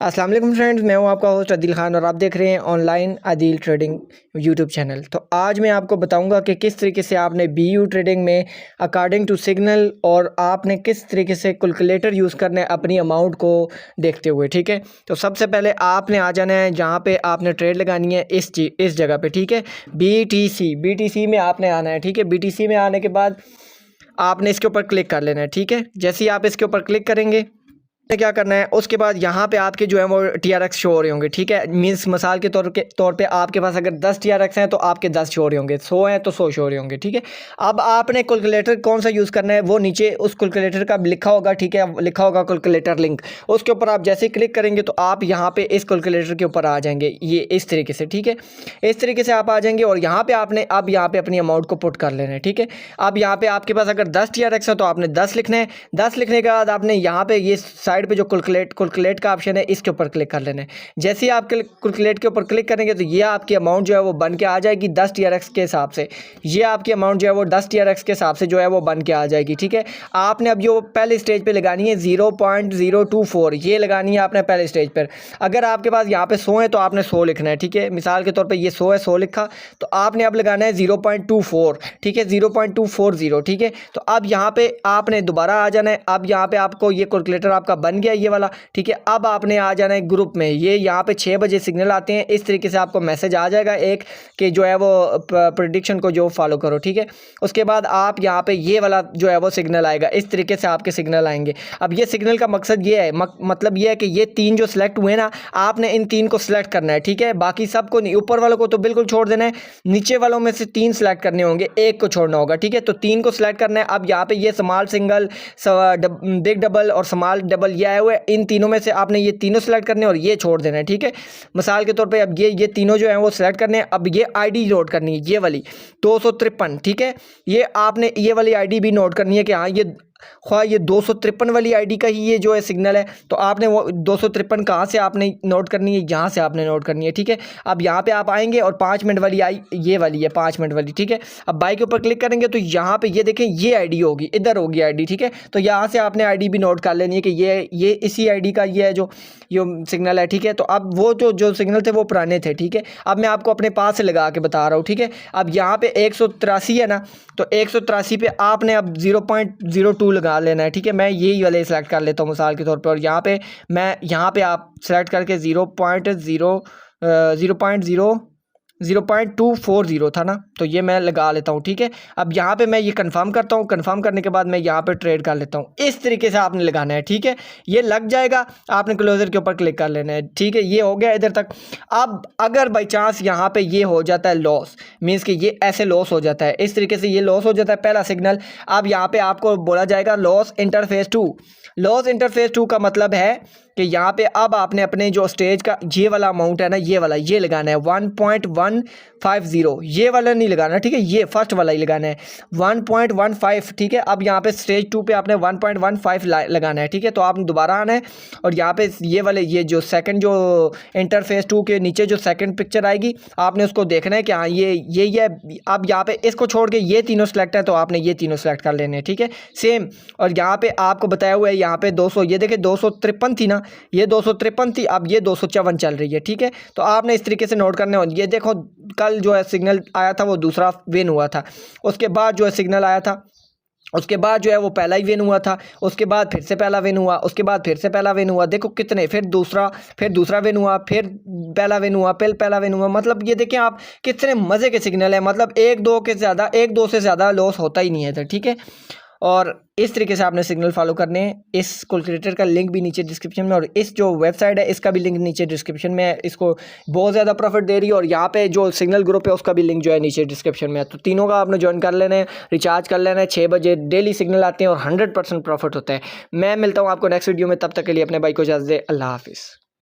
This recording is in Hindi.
अस्सलाम वालेकुम फ्रेंड्स, मैं हूं आपका होस्ट आदिल खान और आप देख रहे हैं online Adil trading YouTube channel. तो आज मैं आपको बताऊंगा कि किस तरीके से आपने बीयू ट्रेडिंग में अकॉर्डिंग टू सिग्नल और आपने किस तरीके से कैलकुलेटर यूज़ करना है अपनी अमाउंट को देखते हुए। ठीक है, तो सबसे पहले आपने आ जाना है जहाँ पे आपने ट्रेड लगानी है इस जगह पे। ठीक है, BTC में आपने आना है। ठीक है, BTC में आने के बाद आपने इसके ऊपर क्लिक कर लेना है। ठीक है, जैसे ही आप इसके ऊपर क्लिक करेंगे क्या करना है, उसके बाद यहाँ पे आपके जो है वो TRX शो हो रहे होंगे। ठीक है, मीन्स मिसाल के तौर पे आपके पास अगर 10 TRX हैं तो आपके 10 शो हो रहे होंगे, 100 हैं तो 100 शो हो रहे होंगे। ठीक है, अब आपने कैलकुलेटर कौन सा यूज़ करना है वो नीचे उस कैलकुलेटर का लिखा होगा। ठीक है, लिखा होगा कैलकुलेटर लिंक, उसके ऊपर आप जैसे ही क्लिक करेंगे तो आप यहाँ पे इस कैलकुलेटर के ऊपर आ जाएंगे, ये इस तरीके से। ठीक है, इस तरीके से आप आ जाएंगे और यहाँ पे आपने अब यहाँ पे अपनी अमाउंट को पुट कर लेना है। ठीक है, अब यहाँ पे आपके पास अगर 10 TRX है तो आपने 10 लिखना है। 10 लिखने के बाद आपने यहाँ पे ये साइड पे जो कैलकुलेट का ऑप्शन है इसके ऊपर क्लिक कर लेना है। जैसे ही आप कैलकुलेट के ऊपर क्लिक करेंगे तो ये आपकी अमाउंट जो है वो बन के आ जाएगी 10 TRX के हिसाब से। ये आपकी अमाउंट जो है वो 10 TRX के हिसाब से जो है वो बन के आ जाएगी। ठीक है, आपने अब जो पहले स्टेज पे लगानी है 0.024 ये लगानी है आपने पहले स्टेज पर। अगर आपके पास यहाँ पे 100 है तो आपने 100 लिखना है। ठीक है, मिसाल के तौर पर ये 100 है, 100 लिखा तो आपने अब लगाना है 0.24। ठीक है, 0.240। ठीक है, तो अब यहाँ पे आपने दोबारा आ जाना है। अब यहाँ पे आपको ये कैलकुलेटर आपका बन गया ये वाला। ठीक है, अब आपने आ जाना है ग्रुप में। ये यहाँ पे 6 बजे सिग्नल आते हैं, इस तरीके से आपको मैसेज आ जाएगा एक कि जो है वो प्रेडिक्शन को जो फॉलो करो। ठीक है, उसके बाद आप यहाँ पे ये वाला जो है वो सिग्नल आएगा, इस तरीके से आपके सिग्नल आएंगे। अब ये सिग्नल का मकसद ये है, मतलब ये है कि ये 3 जो सिलेक्ट हुए ना, आपने इन 3 को सिलेक्ट करना है। ठीक है, बाकी सबको नहीं, ऊपर वालों को तो बिल्कुल छोड़ देना है, नीचे वालों में से 3 सिलेक्ट करने होंगे, एक को छोड़ना होगा। ठीक है, तो 3 को सिलेक्ट करना है। अब यहाँ पे ये स्मॉल सिंगल, बिग डबल और स्मॉल डबल ये आए हुए, इन तीनों में से आपने ये तीनों सेलेक्ट करने और ये छोड़ देना है। ठीक है, मिसाल के तौर पे अब ये तीनों जो हैं वो सेलेक्ट करने हैं। अब ये आईडी नोट करनी है, ये वाली 253। ठीक है, ये आपने ये वाली आईडी भी नोट करनी है कि हाँ ये 253 वाली आईडी का ही ये जो है सिग्नल है। तो आपने वो 253 कहाँ से आपने नोट करनी है, यहाँ से आपने नोट करनी है। ठीक है, अब यहाँ पे आप आएंगे और 5 मिनट वाली ये वाली है 5 मिनट वाली। ठीक है, अब बाई के ऊपर क्लिक करेंगे तो यहाँ पे ये देखें ये आईडी होगी, इधर होगी आईडी। ठीक है, तो यहाँ से आपने आईडी भी नोट कर लेनी है कि ये इसी आईडी का ये है जो सिग्नल है। ठीक है, तो अब वो जो सिग्नल थे वो पुराने थे। ठीक है, अब मैं आपको अपने पास से लगा के बता रहा हूँ। ठीक है, अब यहाँ पे 183 है ना, तो 183 पे आपने अब 0.02 लगा लेना है। ठीक है, मैं यही वाले सेलेक्ट कर लेता हूँ मिसाल के तौर पे, और यहाँ पे आप सेलेक्ट करके 0.240 था ना, तो ये मैं लगा लेता हूँ। ठीक है, अब यहाँ पे मैं ये कंफर्म करता हूँ, कंफर्म करने के बाद मैं यहाँ पे ट्रेड कर लेता हूँ। इस तरीके से आपने लगाना है। ठीक है, ये लग जाएगा, आपने क्लोजर के ऊपर क्लिक कर लेना है। ठीक है, ये हो गया इधर तक। अब अगर बाई चांस यहाँ पे ये हो जाता है लॉस, मीन्स कि ये ऐसे लॉस हो जाता है, इस तरीके से ये लॉस हो जाता है पहला सिग्नल। अब यहाँ पे आपको बोला जाएगा लॉस इंटरफेस 2। लॉस इंटरफेस 2 का मतलब है कि यहाँ पे अब आपने अपने जो स्टेज का ये वाला अमाउंट है ना, ये वाला ये लगाना है 1.150, ये वाला नहीं लगाना। ठीक है, ये फर्स्ट वाला ही लगाना है 1.15। ठीक है, अब यहाँ पे स्टेज 2 पे आपने 1.15 लगाना है। ठीक है, तो आपने दोबारा आना है और यहाँ पे ये वाले ये जो सेकंड जो इंटरफेस 2 के नीचे जो सेकंड पिक्चर आएगी आपने उसको देखना है कि हाँ ये अब यहाँ पे इसको छोड़ के ये तीनों सेलेक्ट है तो आपने ये तीनों सेलेक्ट कर लेने हैं। ठीक है, सेम। और यहाँ पे आपको बताया हुआ है यहाँ पे 200, ये देखे 253 थी ना, ये 253 थी, अब ये 254 चल रही है। ठीक है, तो आपने इस तरीके से नोट करने हो। ये देखो कल जो है सिग्नल आया था वो दूसरा विन हुआ था, उसके बाद जो है सिग्नल आया था, उसके बाद जो है वो पहला ही विन हुआ था, उसके बाद फिर से पहला विन हुआ, उसके बाद फिर से पहला विन हुआ। देखो कितने, फिर दूसरा विन हुआ, फिर पहला विन हुआ, फिर पहला विन हुआ। मतलब ये देखें आप कितने मज़े के सिग्नल है, मतलब 1-2 से ज़्यादा लॉस होता ही नहीं है। ठीक है, और इस तरीके से आपने सिग्नल फॉलो करने हैं। इस कैलकुलेटर का लिंक भी नीचे डिस्क्रिप्शन में, और इस जो वेबसाइट है इसका भी लिंक नीचे डिस्क्रिप्शन में है। इसको बहुत ज़्यादा प्रॉफिट दे रही है, और यहाँ पे जो सिग्नल ग्रुप है उसका भी लिंक जो है नीचे डिस्क्रिप्शन में है। तो तीनों का आपने ज्वाइन कर लेना है, रिचार्ज कर लेना है। 6 बजे डेली सिग्नल आते हैं और 100% प्रॉफिट होता है। मैं मिलता हूँ आपको नेक्स्ट वीडियो में, तब तक के लिए अपने भाई को इजाज़त दे। अल्लाह हाफिज़।